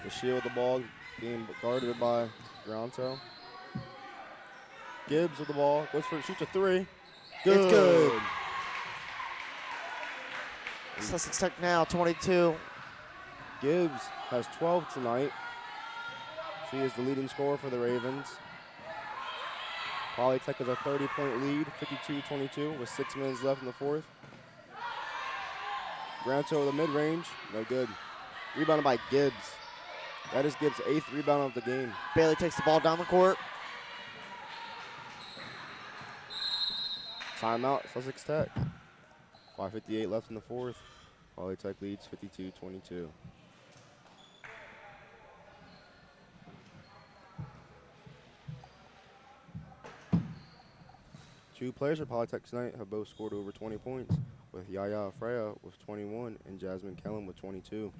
DeShio with the ball, being guarded by Granto. Gibbs with the ball, goes for shoots a three. Good. It's good. Sussex Tech now 22. Gibbs has 12 tonight. She is the leading scorer for the Ravens. Polytech has a 30-point lead, 52-22, with 6 minutes left in the fourth. Granto with a mid-range, no good. Rebounded by Gibbs. That is Gibbs' 8th rebound of the game. Bailey takes the ball down the court. Timeout, Sussex Tech. 5:58 left in the fourth. Polytech leads 52-22. Two players for Polytech tonight have both scored over 20 points, with Yaya Freya with 21 and Jasmine Kellum with 22.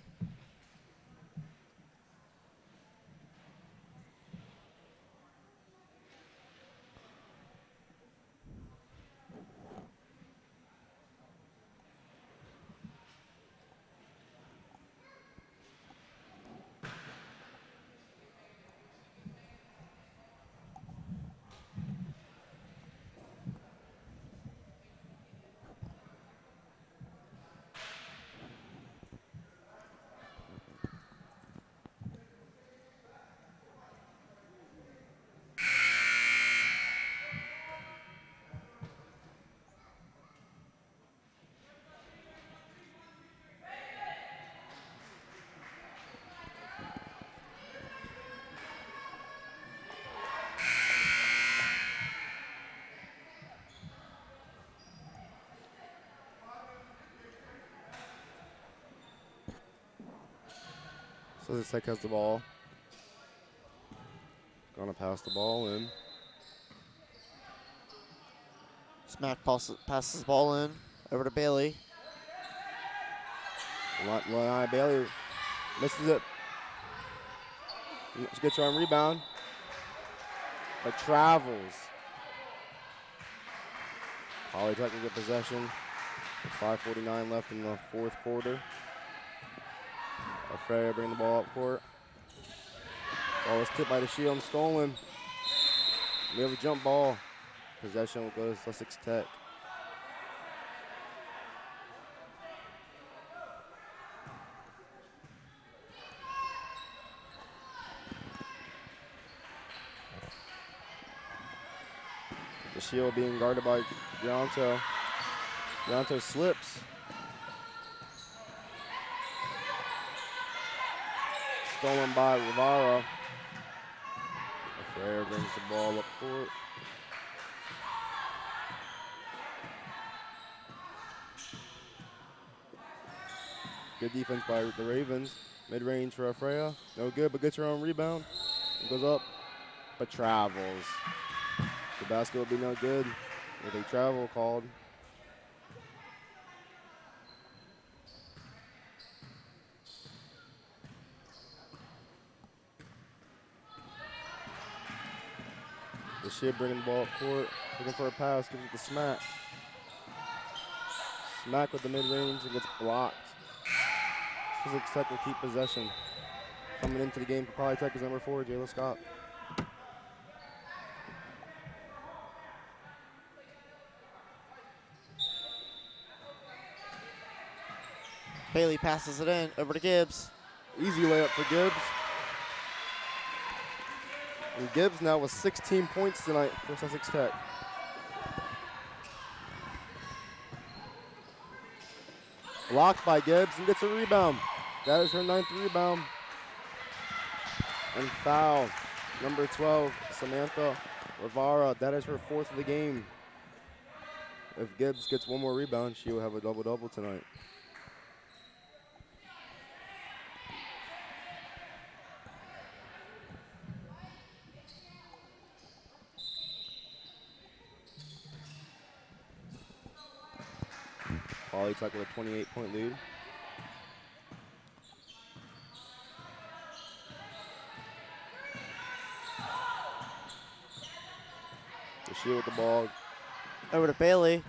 Sussex Tech has the ball. Gonna pass the ball in. Smack passes the ball in over to Bailey. Lanai Bailey misses it. She gets her own rebound, but travels. Polytech will get possession. With 5:49 left in the fourth quarter. Afreya bring the ball up court. Ball is tipped by the Shield and stolen. We have a jump ball. Possession will go to Sussex Tech. The Shield being guarded by Gianto. Gianto slips. Stolen by Rivara. Afreya brings the ball up court. Good defense by the Ravens. Mid-range for Afreya. No good, but gets her own rebound. It goes up, but travels. The basket will be no good with a travel called. The Shib bringing the ball up court. Looking for a pass, gives it to Smack. Smack with the mid-range and gets blocked. Sussex Tech will keep possession. Coming into the game for Polytech is number 4, Jayla Scott. Bailey passes it in over to Gibbs. Easy layup for Gibbs. And Gibbs now with 16 points tonight for Sussex Tech. Blocked by Gibbs and gets a rebound. That is her 9th rebound. And foul. Number 12, Samantha Rivara. That is her 4th of the game. If Gibbs gets one more rebound, she will have a double-double tonight. Polytech with a 28-point lead. The Shield with the ball. Over to Bailey.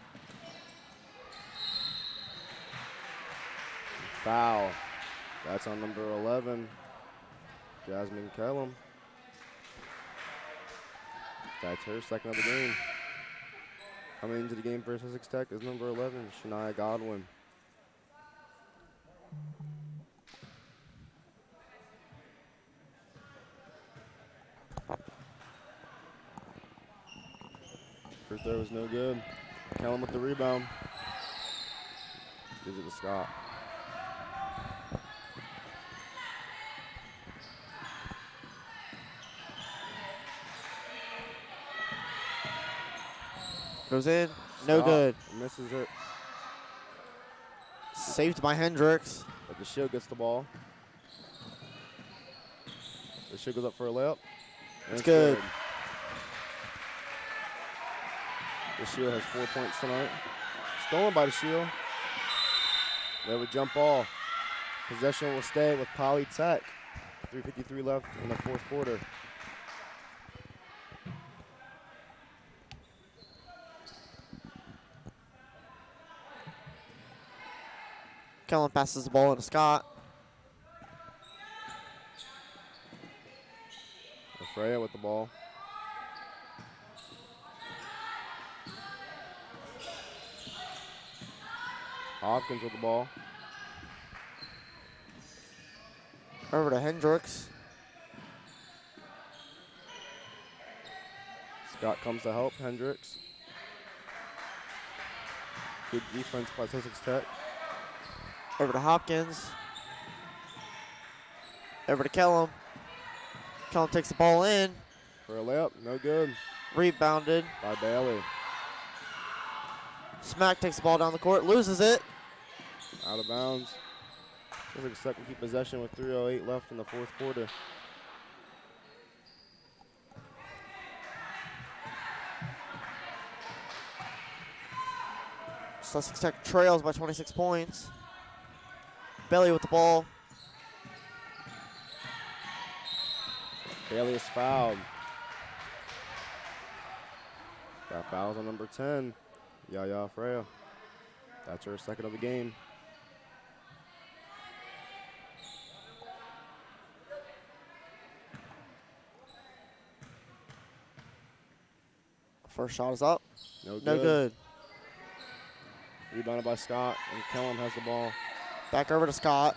Foul. That's on number 11, Jasmine Kellum. That's her 2nd of the game. Coming into the game for Sussex Tech is number 11, Shania Godwin. First throw was no good. Kellum with the rebound. Gives it to Scott. Goes in. No Scott good. Misses it, Saved by Hendricks. but the Shield gets the ball. The Shield goes up for a layup. And It's good. The Shield has 4 points tonight. Stolen by the Shield. They have a jump ball. Possession will stay with Polytech. 3:53 left in the fourth quarter. Kellen passes the ball into Scott. Freya with the ball. Hopkins with the ball. Over to Hendricks. Scott comes to help Hendricks. Good defense by Sussex Tech. Over to Hopkins. Over to Kellum. Kellum takes the ball in. For a layup, no good. Rebounded. By Bailey. Smack takes the ball down the court, loses it. Out of bounds. Sussex Tech will keep possession with 3:08 left in the fourth quarter. Sussex Tech trails by 26 points. Bailey with the ball. Bailey is fouled. Got fouls on number 10, Yaya Freya. That's her second of the game. First shot is up. No No good. Rebounded by Scott, and Kellum has the ball. Back over to Scott.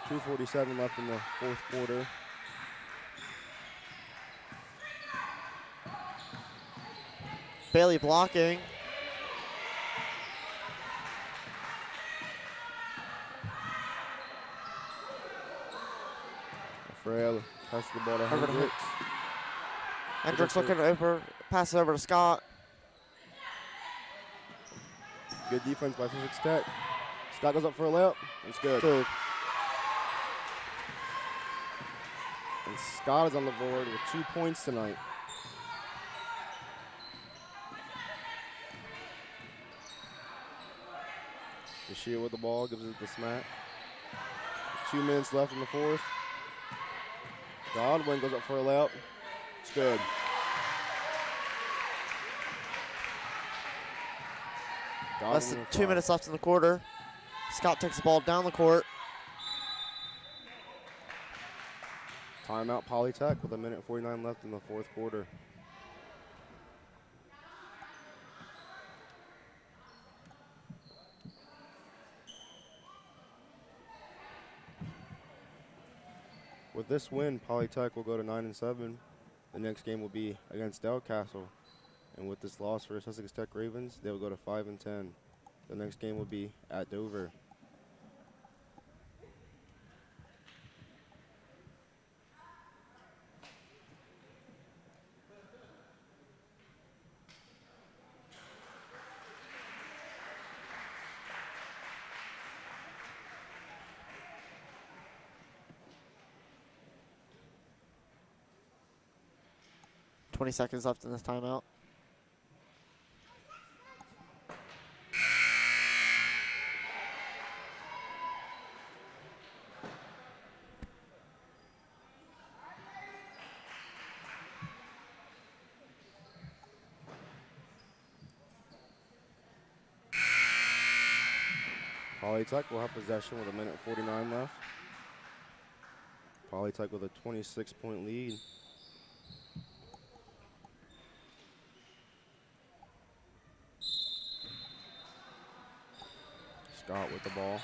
2:47 left in the fourth quarter. Bailey blocking. Freya passes the ball to Over to Hendricks. Hendricks looking over. Passes over to Scott. Good defense by Sussex Tech. Scott goes up for a layup. It's good. Good. And Scott is on the board with 2 points tonight. Tashia with the ball, gives it to Smack. 2 minutes left in the fourth. Godwin goes up for a layup. It's good. Less than 2 minutes left in the quarter. Scott takes the ball down the court. Timeout Polytech with 1:49 left in the fourth quarter. With this win, Polytech will go to 9-7. The next game will be against Delcastle. And with this loss for Sussex Tech Ravens, they will go to 5-10. The next game will be at Dover. Seconds left in this timeout. Polytech will have possession with 1:49 left. Polytech with a 26-point lead. Scott with the ball.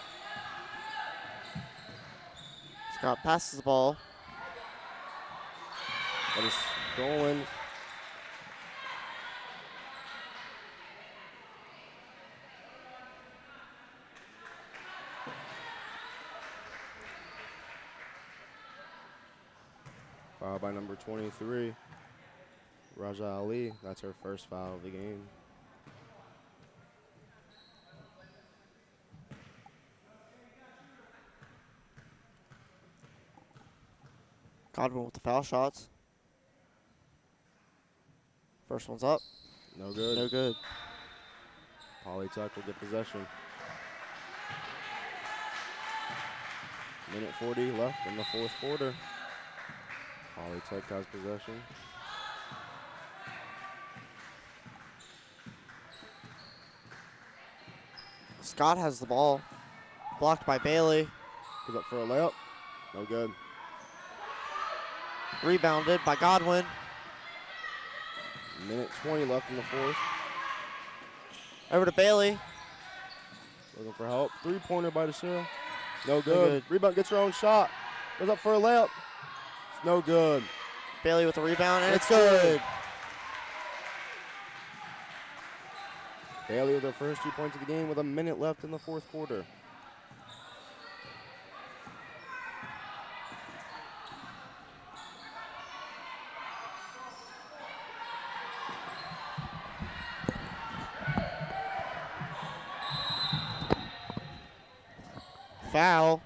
Scott passes the ball. That is stolen. Foul by number 23, Raja Ali. That's her first foul of the game. Godwin with the foul shots. First one's up. No good. No good. Polytech will get possession. 1:40 left in the fourth quarter. Polytech has possession. Scott has the ball. Blocked by Bailey. Goes up for a layup. No good. Rebounded by Godwin. 1:20 left in the fourth. Over to Bailey. Looking for help. Three-pointer by Tashia. No good. good. Rebound, gets her own shot. Goes up for a layup. It's no good. Bailey with the rebound, and it's good. good. Bailey with her first 2 points of the game with a minute left in the fourth quarter. Foul.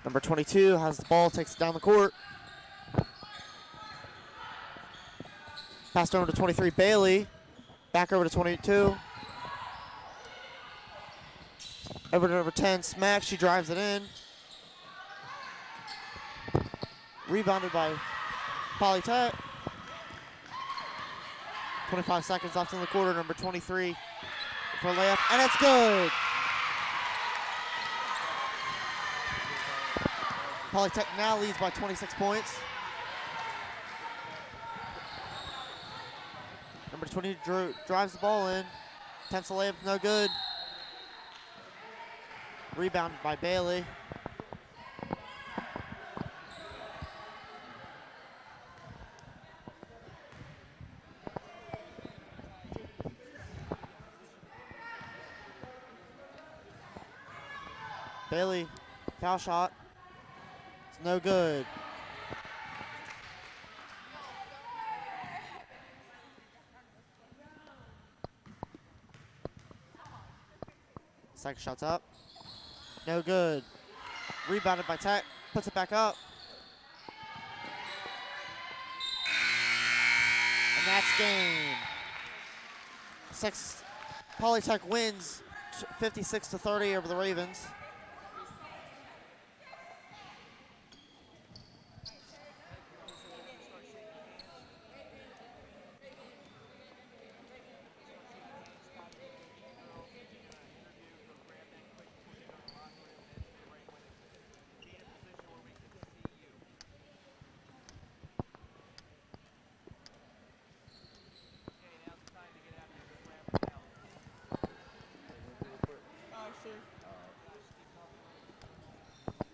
Number 22 has the ball, takes it down the court. Passed over to 23, Bailey. Back over to 22. Over to number 10, Smack. She drives it in. Rebounded by Polytech. 25 seconds left in the quarter. Number 23 for a layup, and it's good. Polytech now leads by 26 points. Number 20 drives the ball in. Attempts the layup, no good. Rebounded by Bailey. Bailey, foul shot. It's no good. Second shot's up. No good. Rebounded by Tech. Puts it back up. And that's game. Polytech wins 56-30 over the Ravens.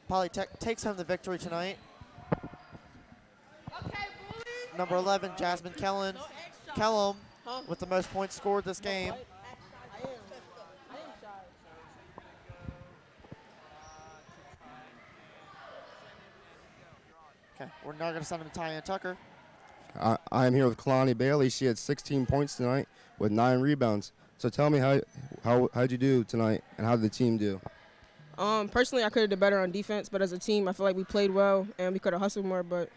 Polytech takes home the victory tonight. Number 11, Jasmine Kellum with the most points scored this game. Okay, we're now going to send him to Tyann Tucker. I'm here with Kalani Bailey. She had 16 points tonight with 9 rebounds. So tell me how'd you do tonight, and how did the team do? Personally, I could have done better on defense, but as a team, I feel like we played well and we could have hustled more. But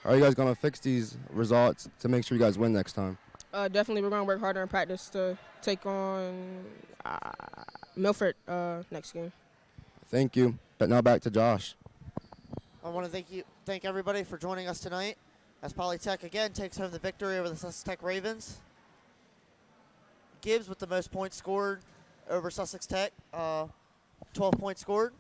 How are you guys going to fix these results to make sure you guys win next time? definitely, we're going to work harder in practice to take on Milford next game. Thank you. But now back to Josh. I want to thank everybody for joining us tonight as Polytech again takes home the victory over the Sussex Tech Ravens. Gibbs with the most points scored over Sussex Tech, 12 points scored.